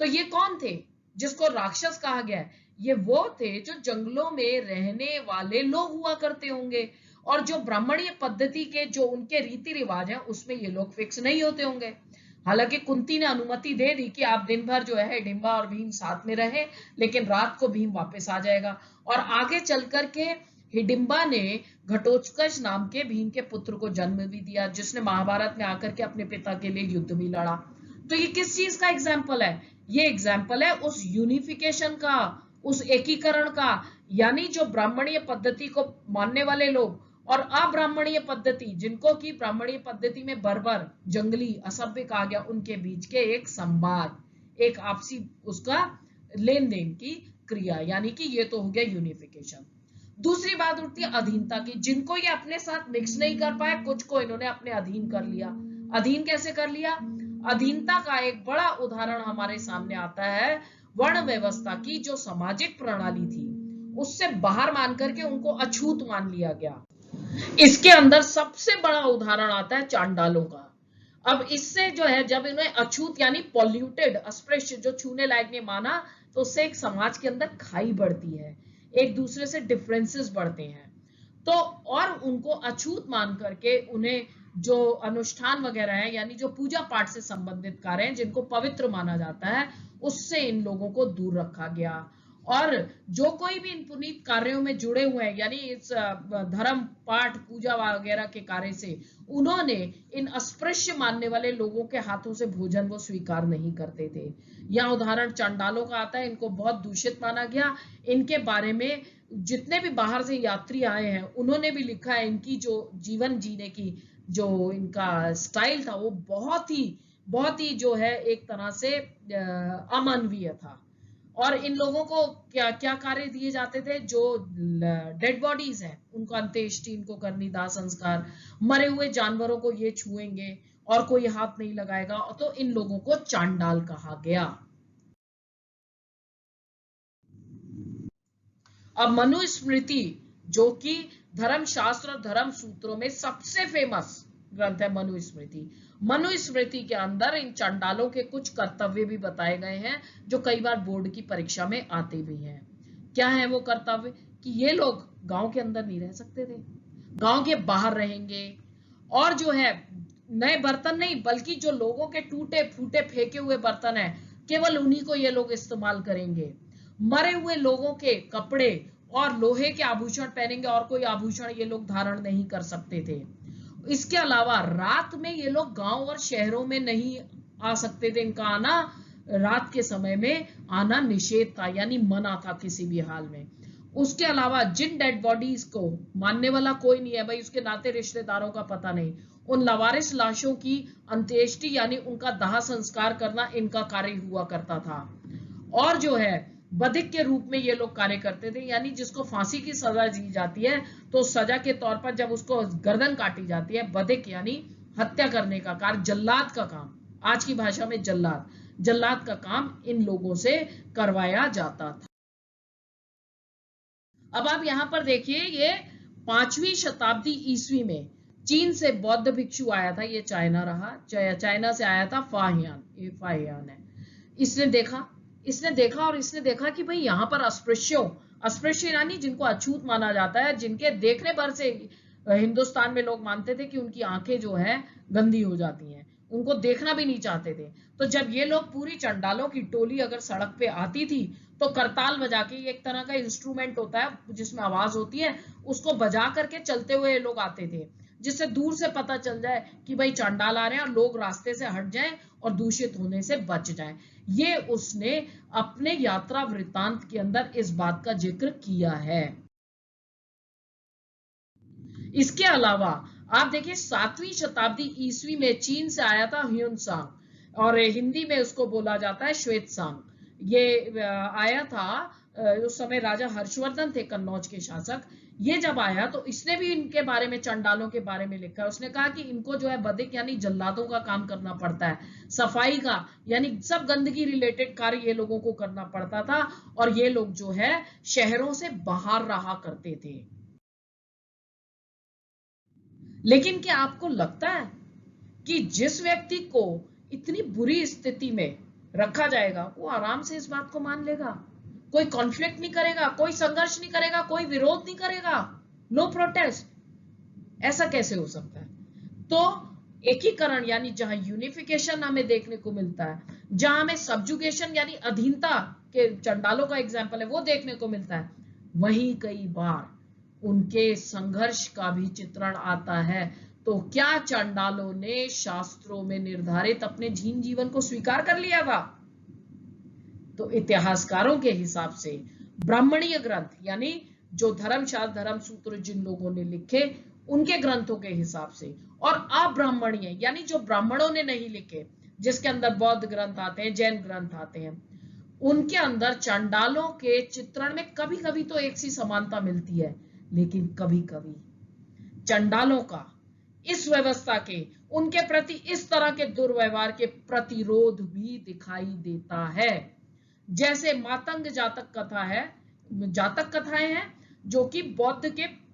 तो ये कौन थे जिसको राक्षस कहा गया है? ये वो थे जो जंगलों में रहने वाले लोग हुआ करते होंगे, और जो ब्राह्मणीय पद्धति के जो उनके रीति रिवाज हैं उसमें ये लोग फिक्स नहीं होते होंगे। हालांकि कुंती ने अनुमति दे दी कि आप दिन भर जो है हिडिंबा और भीम साथ में रहे, लेकिन रात को भीम वापस आ जाएगा। और आगे चल करके हिडिंबा ने घटोत्कच नाम के भीम के पुत्र को जन्म भी दिया, जिसने महाभारत में आकर के अपने पिता के लिए युद्ध भी लड़ा। तो ये किस चीज का एग्जाम्पल है? ये एग्जाम्पल है उस यूनिफिकेशन का, उस एकीकरण का। यानी जो ब्राह्मणीय पद्धति को मानने वाले लोग और अब्राह्मणीय पद्धति, जिनको की ब्राह्मणीय पद्धति में बर्बर, जंगली, असभ्य कहा गया, उनके बीच के एक संवाद, एक आपसी उसका लेन देन की क्रिया, यानी कि ये तो हो गया यूनिफिकेशन। दूसरी बात उठती है अधीनता की। जिनको ये अपने साथ मिक्स नहीं कर पाए, कुछ को इन्होंने अपने अधीन कर लिया। अधीन कैसे कर लिया? अधीनता का एक बड़ा उदाहरण हमारे सामने आता है वर्ण व्यवस्था की, जो सामाजिक प्रणाली थी उससे बाहर मान करके उनको अछूत मान लिया गया। इसके अंदर सबसे बड़ा उदाहरण आता है चांडालों का। अब इससे जो है, जब इन्हें अछूत यानी पॉल्यूटेड, अस्पृश्य, जो छूने लायक नहीं माना, तो उससे एक समाज के अंदर खाई बढ़ती है, एक दूसरे से डिफरेंसेस बढ़ते हैं। तो और उनको अछूत मान करके उन्हें जो अनुष्ठान वगैरह है, यानी जो पूजा पाठ से संबंधित कार्य हैं, जिनको पवित्र माना जाता है, उससे इन लोगों को दूर रखा गया। और जो कोई भी इन पुनीत कार्यों में जुड़े हुए हैं, यानी इस धर्म पाठ पूजा वगैरह के कार्य से, उन्होंने इन अस्पृश्य मानने वाले लोगों के हाथों से भोजन वो स्वीकार नहीं करते थे। यह उदाहरण चांडालों का आता है। इनको बहुत दूषित माना गया। इनके बारे में जितने भी बाहर से यात्री आए हैं उन्होंने भी लिखा है, इनकी जो जीवन जीने की जो इनका स्टाइल था वो बहुत ही जो है एक तरह से अमानवीय था। और इन लोगों को क्या क्या कार्य दिए जाते थे? जो डेड बॉडीज हैं उनको अंत्येष्टि इनको करनी, दाह संस्कार, मरे हुए जानवरों को ये छुएंगे और कोई हाथ नहीं लगाएगा, तो इन लोगों को चांडाल कहा गया। अब मनुस्मृति, जो कि धर्मशास्त्र और धर्म सूत्रों में सबसे फेमस ग्रंथ है मनुस्मृति। मनुस्मृति के अंदर इन चंडालों के कुछ कर्तव्य भी बताए गए हैं, जो कई बार बोर्ड की परीक्षा में आते भी हैं। क्या है वो कर्तव्य? कि ये लोग गांव के अंदर नहीं रह सकते थे, गांव के बाहर रहेंगे। और जो है नए बर्तन नहीं, बल्कि जो लोगों के टूटे फूटे फेंके हुए बर्तन है, केवल उन्हीं को ये लोग इस्तेमाल करेंगे। मरे हुए लोगों के कपड़े और लोहे के आभूषण पहनेंगे, और कोई आभूषण ये लोग धारण नहीं कर सकते थे। इसके अलावा रात में ये लोग गांव और शहरों में नहीं आ सकते थे। इनका आना, रात के समय में आना निषेध था, यानी मना था किसी भी हाल में। उसके अलावा जिन डेड बॉडीज को मानने वाला कोई नहीं है, भाई उसके नाते रिश्तेदारों का पता नहीं, उन लवारिस लाशों की अंत्येष्टि यानी उनका दाह संस्कार करना इनका कार्य हुआ करता था। और जो है बधिक के रूप में ये लोग कार्य करते थे, यानी जिसको फांसी की सजा दी जाती है, तो सजा के तौर पर जब उसको गर्दन काटी जाती है, बधिक यानी हत्या करने का कार्य, जल्लाद का काम, आज की भाषा में जल्लाद का काम इन लोगों से करवाया जाता था। अब आप यहां पर देखिए, ये 5वीं शताब्दी ईस्वी में चीन से बौद्ध भिक्षु आया था। ये चाइना रहा, चाइना से आया था फाहियान, ये फाहियान है। इसने देखा और इसने देखा कि भाई यहाँ पर अस्पृश्य यानी जिनको अछूत माना जाता है, जिनके देखने भर से हिंदुस्तान में लोग मानते थे कि उनकी आंखें जो है गंदी हो जाती हैं, उनको देखना भी नहीं चाहते थे। तो जब ये लोग पूरी चंडालों की टोली अगर सड़क पे आती थी, तो करताल बजा के, एक तरह का इंस्ट्रूमेंट होता है जिसमें आवाज होती है, उसको बजा करके चलते हुए ये लोग आते थे, जिससे दूर से पता चल जाए कि भाई चांडाल आ रहे हैं, और लोग रास्ते से हट जाएं और दूषित होने से बच जाएं। ये उसने अपने यात्रा वृत्तांत के अंदर इस बात का जिक्र किया है। इसके अलावा आप देखिए 7वीं शताब्दी ईस्वी में चीन से आया था ह्यूनसांग, और हिंदी में उसको बोला जाता है श्वेतसांग। ये आया था उस समय राजा हर्षवर्धन थे कन्नौज के शासक। ये जब आया तो इसने भी इनके बारे में, चंडालों के बारे में लिखा है। उसने कहा कि इनको जो है बधिक यानी जल्लादों का काम करना पड़ता है, सफाई का यानी सब गंदगी रिलेटेड कार्य ये लोगों को करना पड़ता था, और ये लोग जो है शहरों से बाहर रहा करते थे। लेकिन क्या आपको लगता है कि जिस व्यक्ति को इतनी बुरी स्थिति में रखा जाएगा वो आराम से इस बात को मान लेगा? कोई कॉन्फ्लिक्ट नहीं करेगा, कोई संघर्ष नहीं करेगा, कोई विरोध नहीं करेगा, नो प्रोटेस्ट? ऐसा कैसे हो सकता है? तो एकीकरण यानी जहां यूनिफिकेशन हमें देखने को मिलता है, जहां हमें सब्जुगेशन यानी अधीनता के चंडालों का एग्जाम्पल है वो देखने को मिलता है, वहीं कई बार उनके संघर्ष का भी चित्रण आता है। तो क्या चंडालों ने शास्त्रों में निर्धारित अपने जीवन को स्वीकार कर लिया था? तो इतिहासकारों के हिसाब से ब्राह्मणीय ग्रंथ यानी जो धर्मशास्त्र धर्म सूत्र जिन लोगों ने लिखे उनके ग्रंथों के हिसाब से, और अब्राह्मणीय यानी जो ब्राह्मणों ने नहीं लिखे, जिसके अंदर बौद्ध ग्रंथ आते हैं, जैन ग्रंथ आते हैं, उनके अंदर चंडालों के चित्रण में कभी कभी तो एक सी समानता मिलती है, लेकिन कभी कभी चंडालों का इस व्यवस्था के उनके प्रति इस तरह के दुर्व्यवहार के प्रतिरोध भी दिखाई देता है। जैसे मातंग जातक कथा है, जातक कथाएं हैं जो कि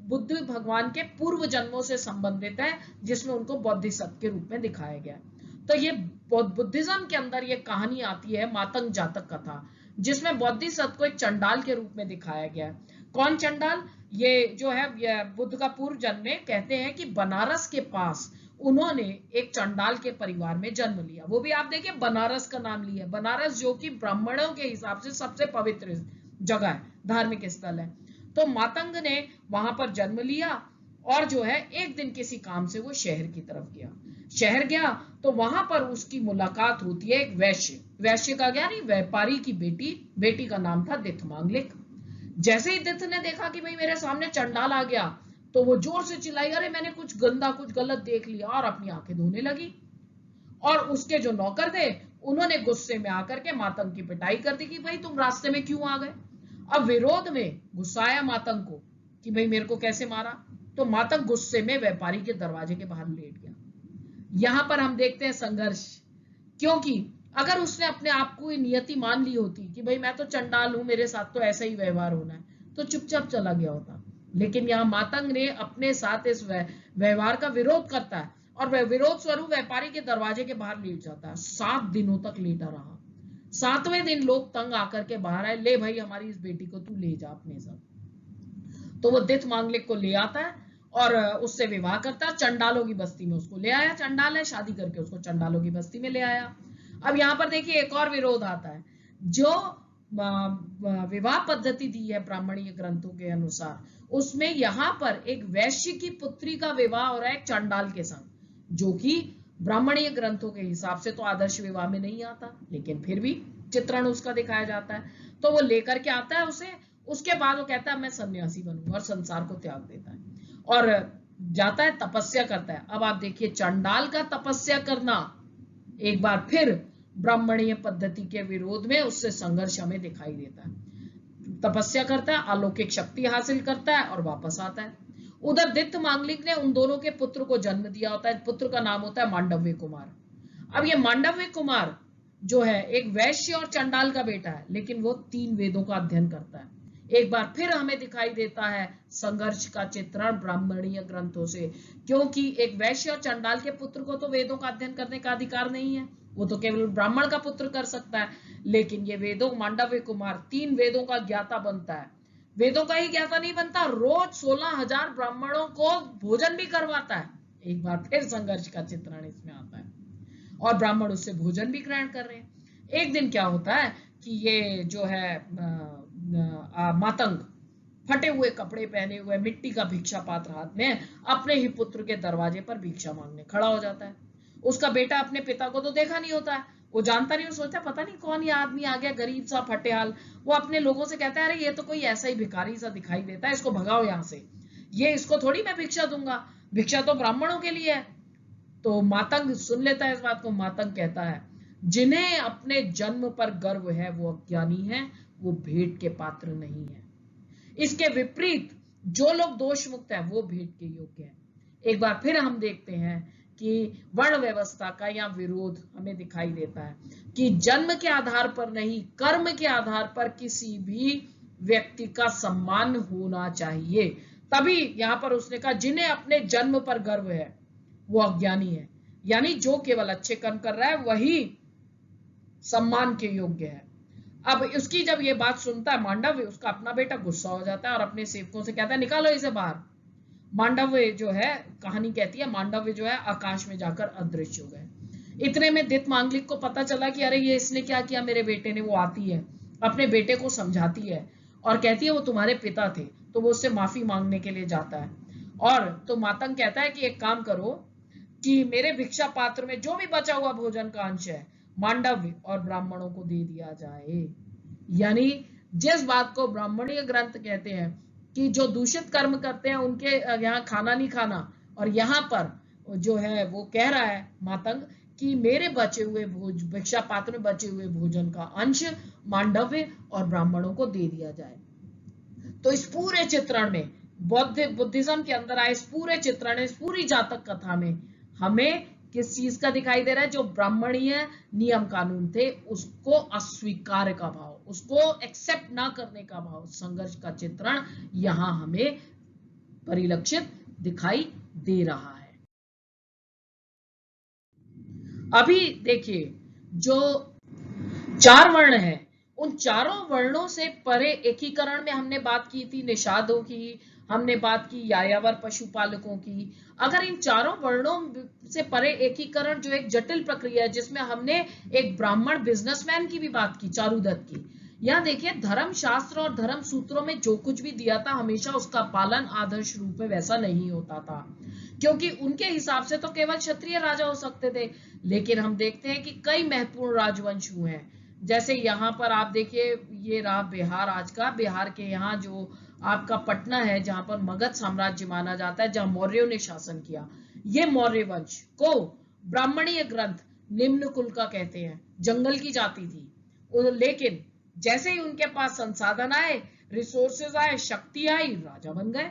बुद्ध भगवान के पूर्व जन्मों से संबंधित है, जिसमें उनको बोधिसत्व के रूप में दिखाया गया। तो ये बुद्धिज्म के अंदर ये कहानी आती है मातंग जातक कथा, जिसमें बोधिसत्व को एक चंडाल के रूप में दिखाया गया है। कौन चंडाल? ये जो है ये बुद्ध का पूर्व जन्म में कहते हैं कि बनारस के पास उन्होंने एक चंडाल के परिवार में जन्म लिया। वो भी आप देखिए बनारस का नाम लिया, बनारस जो कि ब्राह्मणों के हिसाब से सबसे पवित्र जगह है, धार्मिक स्थल है। तो मातंग ने वहां पर जन्म लिया और जो है एक दिन किसी काम से वो शहर की तरफ गया। शहर गया तो वहां पर उसकी मुलाकात होती है एक वैश्य का, क्या नहीं, व्यापारी की बेटी का नाम था दिथमांगलिक। जैसे ही दिथ ने देखा कि भाई मेरे सामने चंडाल आ गया, तो वो जोर से चिल्लाई, अरे मैंने कुछ गंदा कुछ गलत देख लिया, और अपनी आंखें धोने लगी। और उसके जो नौकर थे उन्होंने गुस्से में आकर के मातंग की पिटाई कर दी कि भाई तुम रास्ते में क्यों आ गए। अब विरोध में गुस्साया मातंग को कि भाई मेरे को कैसे मारा, तो मातंग गुस्से में व्यापारी के दरवाजे के बाहर लेट गया। यहां पर हम देखते हैं संघर्ष, क्योंकि अगर उसने अपने आप को नियति मान ली होती कि भाई मैं तो चंडाल हूं, मेरे साथ तो ऐसा ही व्यवहार होना है, तो चुपचाप चला गया होता। लेकिन यहाँ मातंग ने अपने साथ इस व्यवहार का विरोध करता है और वह विरोध स्वरूप व्यापारी के दरवाजे के बाहर लेट जाता है। 7 दिनों तक लेटा रहा। 7वें दिन लोग तंग आकर के बाहर आए, ले भाई हमारी इस बेटी को तू ले जा अपने साथ। तो वो दिथमांगलिक को ले आता है और उससे विवाह करता है, चंडालों की बस्ती में उसको ले आया। चंडाल है, शादी करके उसको चंडालों की बस्ती में ले आया। अब यहाँ पर देखिए एक और विरोध आता है। जो विवाह पद्धति दी है ब्राह्मणीय ग्रंथों के अनुसार, उसमें यहाँ पर एक वैश्य की पुत्री का विवाह हो रहा है एक चंडाल के संग, जो कि ब्राह्मणीय ग्रंथों के हिसाब से तो आदर्श विवाह में नहीं आता, लेकिन फिर भी चित्रण उसका दिखाया जाता है। तो वो लेकर के आता है उसे, उसके बाद वो कहता है मैं सन्यासी बनूंगा और संसार को त्याग देता है और जाता है, तपस्या करता है। अब आप देखिए चंडाल का तपस्या करना एक बार फिर ब्राह्मणीय पद्धति के विरोध में उससे संघर्ष हमें दिखाई देता है। तपस्या करता है, अलौकिक शक्ति हासिल करता है और वापस आता है। उधर दिथमांगलिक ने उन दोनों के पुत्र को जन्म दिया होता है। पुत्र का नाम होता है मांडव्य कुमार। अब ये मांडव्य कुमार जो है एक वैश्य और चंडाल का बेटा है, लेकिन वो 3 वेदों का अध्ययन करता है। एक बार फिर हमें दिखाई देता है संघर्ष का चित्रण ब्राह्मणीय ग्रंथों से, क्योंकि एक वैश्य और चंडाल के पुत्र को तो वेदों का अध्ययन करने का अधिकार नहीं है, वो तो केवल ब्राह्मण का पुत्र कर सकता है। लेकिन ये वेदों मांडव्य कुमार 3 वेदों का ज्ञाता बनता है। वेदों का ही ज्ञाता नहीं बनता, रोज 16,000 ब्राह्मणों को भोजन भी करवाता है। एक बार फिर संघर्ष का चित्रण इसमें आता है और ब्राह्मण उससे भोजन भी ग्रहण कर रहे हैं। एक दिन क्या होता है कि ये जो है मातंग फटे हुए कपड़े पहने हुए, मिट्टी का भिक्षा पात्र हाथ में, अपने ही पुत्र के दरवाजे पर भिक्षा मांगने खड़ा हो जाता है। उसका बेटा अपने पिता को तो देखा नहीं होता है, वो जानता नहीं, वो सोचता पता नहीं कौन ये आदमी आ गया, गरीब सा फटे हाल। वो अपने लोगों से कहता है अरे ये तो कोई ऐसा ही भिखारी सा दिखाई देता है, इसको भगाओ यहाँ से, ये इसको थोड़ी मैं भिक्षा दूंगा, भिक्षा तो ब्राह्मणों के लिए है। तो मातंग सुन लेता है इस बात को। मातंग कहता है जिन्हें अपने जन्म पर गर्व है वो अज्ञानी है, वो भेंट के पात्र नहीं है। इसके विपरीत जो लोग दोष मुक्त है वो भेंट के योग्य है। एक बार फिर हम देखते हैं कि वर्ण व्यवस्था का यहाँ विरोध हमें दिखाई देता है कि जन्म के आधार पर नहीं, कर्म के आधार पर किसी भी व्यक्ति का सम्मान होना चाहिए। तभी यहाँ पर उसने कहा जिन्हें अपने जन्म पर गर्व है वो अज्ञानी है, यानी जो केवल अच्छे कर्म कर रहा है वही सम्मान के योग्य है। अब उसकी जब ये बात सुनता है मांडव्य, उसका अपना बेटा गुस्सा हो जाता है और अपने सेवकों से कहता है निकालो इसे बाहर। मांडव्य जो है, कहानी कहती है मांडव्य जो है आकाश में जाकर अदृश्य हो गए। इतने में दित मांगलिक को पता चला कि अरे ये इसने क्या किया मेरे बेटे ने। वो आती है, अपने बेटे को समझाती है और कहती है वो तुम्हारे पिता थे। तो वो उससे माफी मांगने के लिए जाता है। और तो मातंग कहता है कि एक काम करो कि मेरे भिक्षा पात्र में जो भी बचा हुआ भोजन का अंश है मांडव्य और ब्राह्मणों को दे दिया जाए। यानी जिस बात को ब्राह्मणीय ग्रंथ कहते हैं कि जो दूषित कर्म करते हैं उनके यहाँ खाना नहीं खाना, और यहाँ पर जो है वो कह रहा है मातंग कि मेरे बचे हुए भिक्षा पात्र में बचे हुए भोजन का अंश मांडव्य और ब्राह्मणों को दे दिया जाए। तो इस पूरे चित्रण में बुद्धिज्म के अंदर आए इस पूरे चित्रण, इस पूरी जातक कथा में हमें किस चीज का दिखाई दे रहा है? जो ब्राह्मणीय नियम कानून थे उसको अस्वीकार का भाव, उसको एक्सेप्ट ना करने का भाव, संघर्ष का चित्रण यहां हमें परिलक्षित दिखाई दे रहा है। अभी देखिए जो 4 वर्ण है उन चारों वर्णों से परे एकीकरण में हमने बात की थी निषादों की, हमने बात की यायावर पशुपालकों की। अगर इन चारों वर्णों से परे एकीकरण जो एक जटिल प्रक्रिया है जिसमें हमने एक ब्राह्मण बिजनेसमैन की भी बात की, चारुदत्त की। यहाँ देखिए धर्म शास्त्र और धर्म सूत्रों में जो कुछ भी दिया था हमेशा उसका पालन आदर्श रूप में वैसा नहीं होता था, क्योंकि उनके हिसाब से तो केवल क्षत्रिय राजा हो सकते थे। लेकिन हम देखते हैं कि कई महत्वपूर्ण राजवंश हुए हैं। जैसे यहाँ पर आप देखिए ये रहा बिहार, आज का बिहार के यहाँ जो आपका पटना है जहां पर मगध साम्राज्य माना जाता है, जहां मौर्यों ने शासन किया। ये मौर्य वंश को ब्राह्मणीय ग्रंथ निम्न कुल का कहते हैं, जंगल की जाति थी। लेकिन जैसे ही उनके पास संसाधन आए, रिसोर्सेज आए, शक्ति आई, राजा बन गए।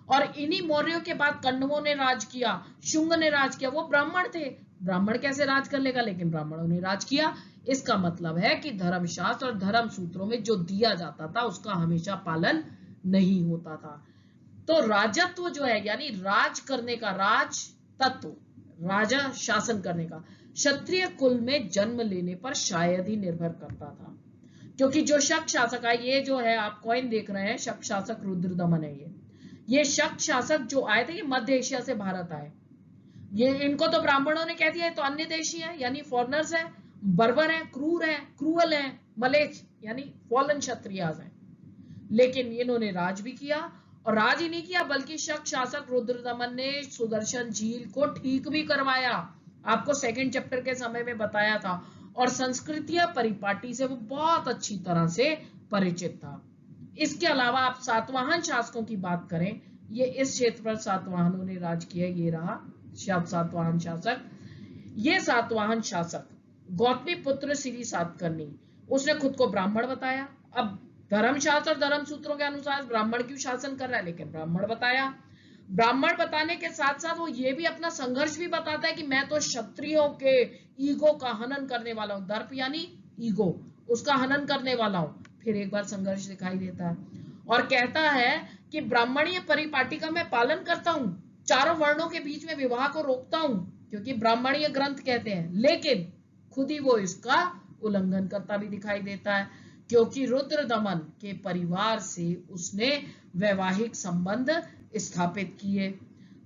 और इन्हीं मौर्यों के बाद कण्वों ने राज किया, शुंग ने राज किया। वो ब्राह्मण थे, ब्राह्मण कैसे राज कर लेगा, लेकिन ब्राह्मणों ने राज किया। इसका मतलब है कि धर्मशास्त्र और धर्म सूत्रों में जो दिया जाता था उसका हमेशा पालन नहीं होता था। तो राजत्व जो है यानी राज करने का, राज तत्व, राजा शासन करने का क्षत्रिय कुल में जन्म लेने पर शायद ही निर्भर करता था। क्योंकि जो शक शासक है, ये जो है आप कॉइन देख रहे हैं, शक शासक रुद्रदमन है। ये शक शासक जो आए थे ये मध्य एशिया से भारत आए। ये इनको तो ब्राह्मणों ने कह दिया है तो अन्य देशी है यानी फॉरनर्स है, बर्बर है, क्रूर है, क्रूअल है, मलेच यानी फॉलन क्षत्रियाज है। लेकिन इन्होंने राज भी किया, और राज ही नहीं किया बल्कि शक शासक रुद्रदमन ने सुदर्शन झील को ठीक भी करवाया। आपको सेकंड चैप्टर के समय में बताया था। और संस्कृतीय परिपाटी से वो बहुत अच्छी तरह से परिचित था। इसके अलावा आप सातवाहन शासकों की बात करें, ये इस क्षेत्र पर सातवाहनों ने राज किया। ये रहा सातवाहन शासक। ये सातवाहन शासक गौतमी पुत्र श्री सातकर्णी, उसने खुद को ब्राह्मण बताया। अब धर्मशास्त्र और धर्म सूत्रों के अनुसार ब्राह्मण क्यों शासन कर रहा है, लेकिन ब्राह्मण बताया। ब्राह्मण बताने के साथ साथ वो ये भी अपना संघर्ष भी बताता है कि मैं तो क्षत्रियों के ईगो का हनन करने वाला हूं। दर्प यानी ईगो, उसका हनन करने वाला हूं। फिर एक बार संघर्ष दिखाई देता है और कहता है कि ब्राह्मणीय परिपाटी का मैं पालन करता हूं, चारों वर्णों के बीच में विवाह को रोकता हूं, क्योंकि ब्राह्मणीय ग्रंथ कहते हैं। लेकिन खुद ही वो इसका उल्लंघन करता भी दिखाई देता है, क्योंकि रुद्रदमन के परिवार से उसने वैवाहिक संबंध स्थापित किए।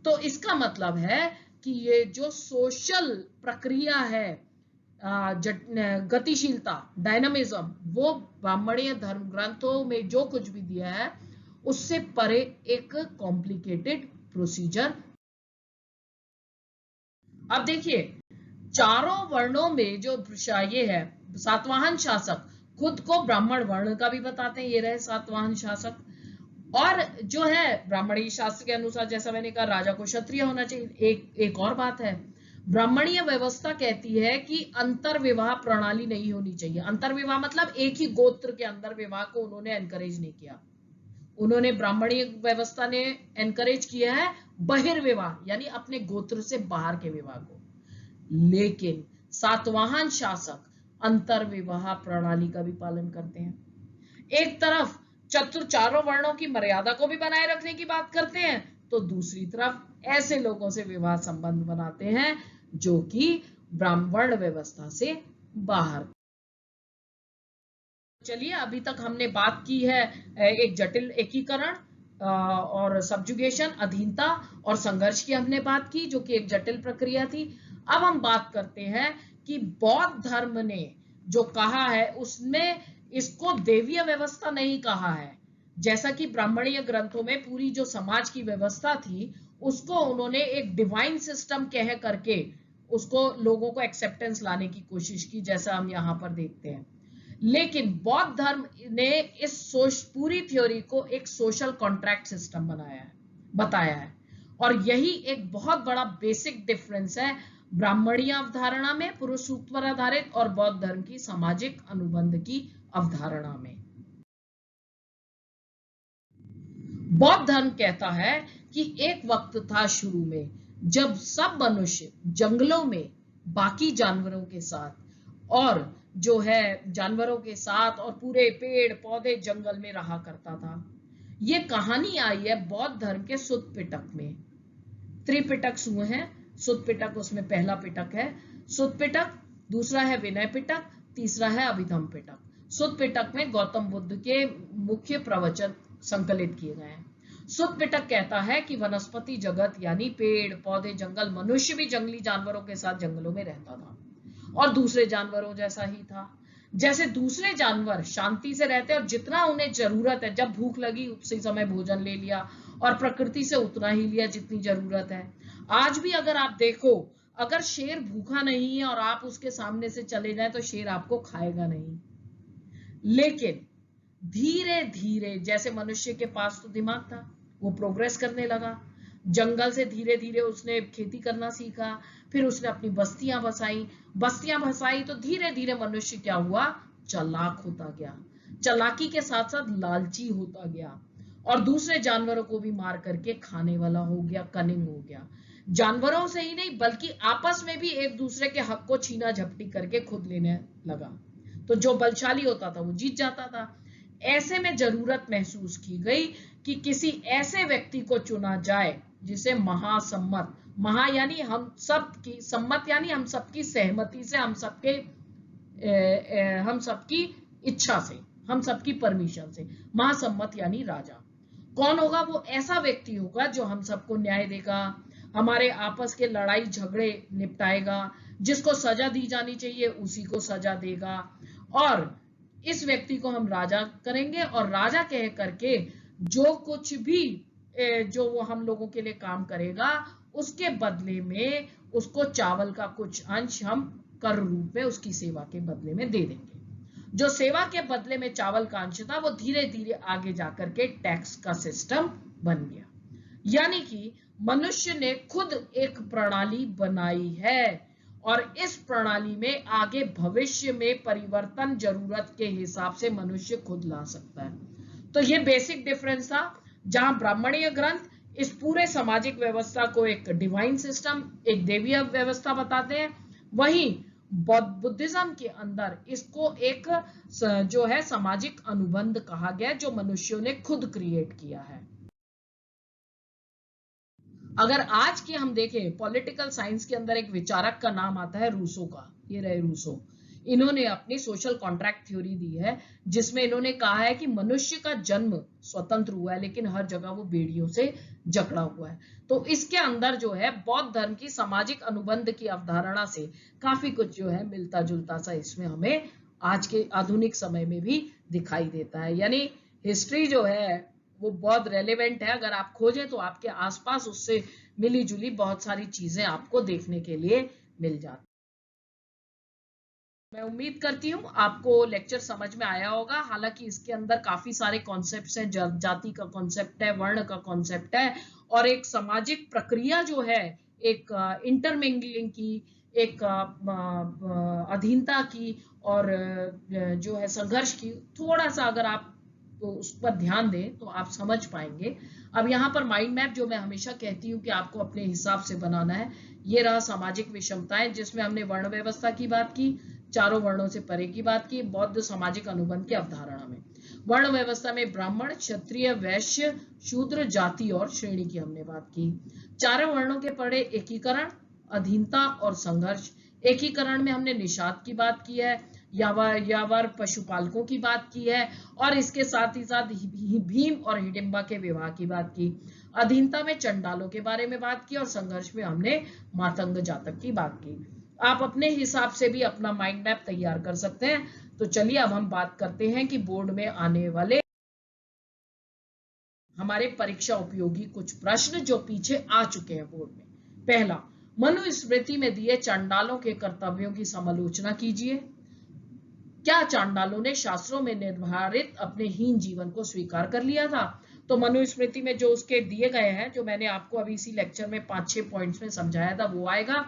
तो इसका मतलब है कि ये जो सोशल प्रक्रिया है, गतिशीलता, डायनामिज्म, वो ब्राह्मणीय धर्म ग्रंथों में जो कुछ भी दिया है उससे परे एक कॉम्प्लिकेटेड प्रोसीजर। अब देखिए चारों वर्णों में जो ये है सातवाहन शासक खुद को ब्राह्मण वर्ण का भी बताते हैं। ये रहे सातवाहन शासक। और जो है ब्राह्मणीय शास्त्र के अनुसार जैसा मैंने कहा राजा को क्षत्रिय होना चाहिए। एक और बात है, ब्राह्मणीय व्यवस्था कहती है कि अंतर विवाह प्रणाली नहीं होनी चाहिए। अंतर विवाह मतलब एक ही गोत्र के अंदर विवाह को उन्होंने एनकरेज नहीं किया। उन्होंने ब्राह्मणीय व्यवस्था ने एनकरेज किया है बहिर्विवाह यानी अपने गोत्र से बाहर के विवाह को। लेकिन सातवाहन शासक अंतर विवाह प्रणाली का भी पालन करते हैं। एक तरफ चारों वर्णों की मर्यादा को भी बनाए रखने की बात करते हैं, तो दूसरी तरफ ऐसे लोगों से विवाह संबंध बनाते हैं जो कि ब्राह्मण व्यवस्था से बाहर। चलिए अभी तक हमने बात की है एक जटिल एकीकरण, और सब्जुगेशन, अधीनता और संघर्ष की हमने बात की, जो कि एक जटिल प्रक्रिया थी। अब हम बात करते हैं कि बौद्ध धर्म ने जो कहा है उसमें इसको देवीय व्यवस्था नहीं कहा है। जैसा कि ब्राह्मणीय ग्रंथों में पूरी जो समाज की व्यवस्था थी उसको उन्होंने एक डिवाइन सिस्टम कह करके उसको लोगों को एक्सेप्टेंस लाने की कोशिश की, जैसा हम यहाँ पर देखते हैं। लेकिन बौद्ध धर्म ने इस पूरी थ्योरी को एक सोशल कॉन्ट्रैक्ट सिस्टम बताया है। और यही एक बहुत बड़ा बेसिक डिफरेंस है ब्राह्मणीय अवधारणा में पुरुष सूक्त पर आधारित और बौद्ध धर्म की सामाजिक अनुबंध की अवधारणा में। बौद्ध धर्म कहता है कि एक वक्त था शुरू में जब सब मनुष्य जंगलों में बाकी जानवरों के साथ और जो है जानवरों के साथ और पूरे पेड़ पौधे जंगल में रहा करता था। ये कहानी आई है बौद्ध धर्म के सुत्त पिटक में। त्रिपिटक सूए हैं, सुत्त पिटक उसमें पहला पिटक है। सुत्त पिटक, दूसरा है विनय पिटक, तीसरा है अभिधम पिटक। सुत्त पिटक में गौतम बुद्ध के मुख्य प्रवचन संकलित किए गए हैं। सुत्त पिटक कहता है कि वनस्पति जगत यानी पेड़ पौधे जंगल, मनुष्य भी जंगली जानवरों के साथ जंगलों में रहता था और दूसरे जानवरों जैसा ही था। जैसे दूसरे जानवर शांति से रहते और जितना उन्हें जरूरत है, जब भूख लगी उसी समय भोजन ले लिया और प्रकृति से उतना ही लिया जितनी जरूरत है। आज भी अगर आप देखो, अगर शेर भूखा नहीं है और आप उसके सामने से चले जाएं तो शेर आपको खाएगा नहीं। लेकिन धीरे धीरे जैसे मनुष्य के पास तो दिमाग था, वो प्रोग्रेस करने लगा, जंगल से धीरे धीरे उसने खेती करना सीखा, फिर उसने अपनी बस्तियां बसाई तो धीरे धीरे मनुष्य क्या हुआ, चालाक होता गया, चालाकी के साथ साथ लालची होता गया और दूसरे जानवरों को भी मार करके खाने वाला हो गया, कनिंग हो गया। जानवरों से ही नहीं बल्कि आपस में भी एक दूसरे के हक को छीना झपटी करके खुद लेने लगा। तो जो बलशाली होता था वो जीत जाता था। ऐसे में जरूरत महसूस की गई कि किसी ऐसे व्यक्ति को चुना जाए जिसे महासम्मत, महा यानी हम सब की, सम्मत यानी हम सबकी सहमति से, हम सबकी इच्छा से, हम सबकी परमिशन से, महासम्मत यानी राजा। कौन होगा वो? ऐसा व्यक्ति होगा जो हम सबको न्याय देगा, हमारे आपस के लड़ाई झगड़े निपटाएगा, जिसको सजा दी जानी चाहिए उसी को सजा देगा, और इस व्यक्ति को हम राजा करेंगे और राजा कह करके जो कुछ भी जो वो हम लोगों के लिए काम करेगा उसके बदले में उसको चावल का कुछ अंश हम कर रूप में उसकी सेवा के बदले में दे देंगे। जो सेवा के बदले में चावल का अंश था वो धीरे धीरे आगे जाकर के टैक्स का सिस्टम बन गया। यानी कि मनुष्य ने खुद एक प्रणाली बनाई है और इस प्रणाली में आगे भविष्य में परिवर्तन जरूरत के हिसाब से मनुष्य खुद ला सकता है। तो ये बेसिक डिफरेंस था, जहां ब्राह्मणीय ग्रंथ इस पूरे सामाजिक व्यवस्था को एक डिवाइन सिस्टम, एक देवीय व्यवस्था बताते हैं, वहीं बुद्धिज्म के अंदर इसको एक जो है सामाजिक अनुबंध कहा गया जो मनुष्यों ने खुद क्रिएट किया है। अगर आज की हम देखें पॉलिटिकल साइंस के अंदर एक विचारक का नाम आता है रूसो का, ये रहे रूसो। इन्होंने अपनी सोशल कॉन्ट्रैक्ट थ्योरी दी है जिसमें इन्होंने कहा है कि मनुष्य का जन्म स्वतंत्र हुआ है लेकिन हर जगह वो बेड़ियों से जकड़ा हुआ है। तो इसके अंदर जो है बौद्ध धर्म की सामाजिक अनुबंध की अवधारणा से काफी कुछ जो है मिलता जुलता सा इसमें हमें आज के आधुनिक समय में भी दिखाई देता है। यानी हिस्ट्री जो है वो बहुत रेलेवेंट है, अगर आप खोजें तो आपके आसपास उससे मिली जुली बहुत सारी चीजें आपको देखने के लिए मिल जाती। मैं उम्मीद करती हूँ आपको लेक्चर समझ में आया होगा। हालांकि इसके अंदर काफी सारे कॉन्सेप्ट्स हैं, जाति का कॉन्सेप्ट है, वर्ण का कॉन्सेप्ट है और एक सामाजिक प्रक्रिया जो है, एक इंटरमिंगलिंग की, एक अधीनता की और जो है संघर्ष की, थोड़ा सा अगर आप तो उस पर ध्यान दें तो आप समझ पाएंगे। अब यहाँ पर माइंड मैप जो मैं हमेशा कहती हूँ कि आपको अपने हिसाब से बनाना है, ये रहा सामाजिक विषमताएं जिसमें हमने वर्ण व्यवस्था की बात की, चारों वर्णों से परे की बात की, बौद्ध सामाजिक अनुबंध की अवधारणा में वर्ण व्यवस्था में ब्राह्मण, क्षत्रिय, वैश्य, शूद्र, जाति और श्रेणी की हमने बात की। चारों वर्णों के परे एकीकरण, अधीनता और संघर्ष। एकीकरण में हमने निषाद की बात की है, यावर पशुपालकों की बात की है, और इसके साथ ही साथ भीम और हिडिंबा के विवाह की बात की। अधीनता में चंडालों के बारे में बात की, और संघर्ष में हमने मातंग जातक की बात की। आप अपने हिसाब से भी अपना माइंड मैप तैयार कर सकते हैं। तो चलिए अब हम बात करते हैं कि बोर्ड में आने वाले हमारे परीक्षा उपयोगी कुछ प्रश्न जो पीछे आ चुके हैं बोर्ड में। पहला, मनुस्मृति में दिए चांडालों के कर्तव्यों की समालोचना कीजिए। क्या चांडालों ने शास्त्रों में निर्धारित अपने हीन जीवन को स्वीकार कर लिया था? तो मनुस्मृति में जो उसके दिए गए हैं, जो मैंने आपको अभी इसी लेक्चर में 5-6 पॉइंट्स में समझाया था, वो आएगा।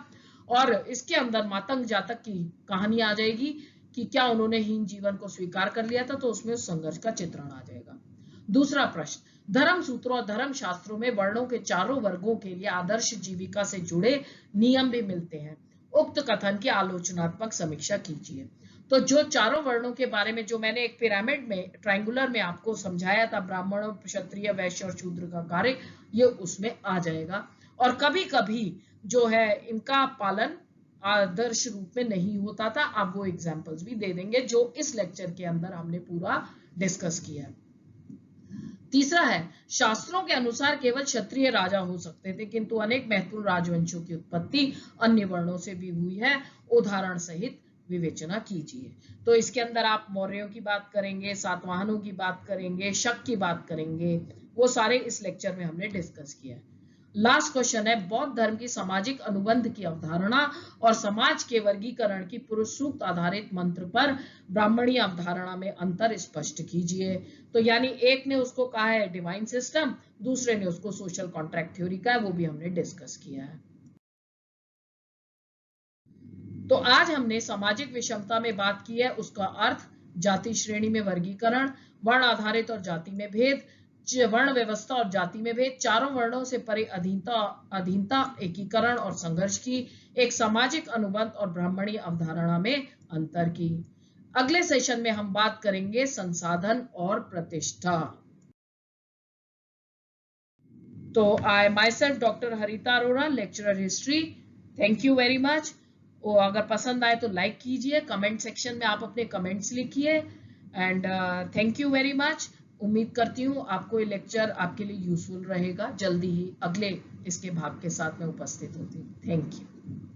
और इसके अंदर मातंग जातक की कहानी आ जाएगी कि क्या उन्होंने हीन जीवन को स्वीकार कर लिया था, तो उसमें उस संघर्ष का चित्रण आ जाएगा। दूसरा प्रश्न, धर्म सूत्रों और धर्म शास्त्रों में वर्णों के चारों वर्गों के लिए आदर्श जीविका से जुड़े नियम भी मिलते हैं। उक्त कथन की आलोचनात्मक समीक्षा कीजिए। तो जो चारों वर्णों के बारे में जो मैंने एक पिरामिड में ट्रायंगुलर में आपको समझाया था, ब्राह्मण, क्षत्रिय, वैश्य और शूद्र का कार्य, ये उसमें आ जाएगा। और कभी कभी जो है इनका पालन आदर्श रूप में नहीं होता था। आप वो एग्जाम्पल्स भी दे देंगे जो इस लेक्चर के अंदर हमने पूरा डिस्कस किया है। तीसरा है, शास्त्रों के अनुसार केवल क्षत्रिय राजा हो सकते थे, किंतु अनेक महत्वपूर्ण राजवंशों की उत्पत्ति अन्य वर्णों से भी हुई है। उदाहरण सहित विवेचना कीजिए। तो इसके अंदर आप मौर्यों की बात करेंगे, सातवाहनों की बात करेंगे, शक की बात करेंगे, वो सारे इस लेक्चर में हमने डिस्कस किया है। लास्ट क्वेश्चन है, बौद्ध धर्म की सामाजिक अनुबंध की अवधारणा और समाज के वर्गीकरण की पुरुष सूक्त आधारित मंत्र पर ब्राह्मणी अवधारणा में अंतर स्पष्ट कीजिए। तो यानी एक ने उसको कहा है डिवाइन सिस्टम, दूसरे ने उसको सोशल कॉन्ट्रैक्ट थ्योरी का है, वो भी हमने डिस्कस किया है। तो आज हमने सामाजिक विषमता में बात की है, उसका अर्थ, जाति श्रेणी में वर्गीकरण, वर्ण आधारित और जाति में भेद, वर्ण व्यवस्था और जाति में भेद, चारों वर्णों से परे अधीनता, एकीकरण और संघर्ष की, एक सामाजिक अनुबंध और ब्राह्मणी अवधारणा में अंतर की। अगले सेशन में हम बात करेंगे संसाधन और प्रतिष्ठा। तो I myself doctor Harita Arora, lecturer history. Thank you very much. अगर पसंद आए तो लाइक कीजिए, कमेंट सेक्शन में आप अपने कमेंट्स लिखिए, and thank you very much. उम्मीद करती हूँ आपको ये लेक्चर आपके लिए यूजफुल रहेगा। जल्दी ही अगले इसके भाग के साथ में उपस्थित होती हूँ। Thank you.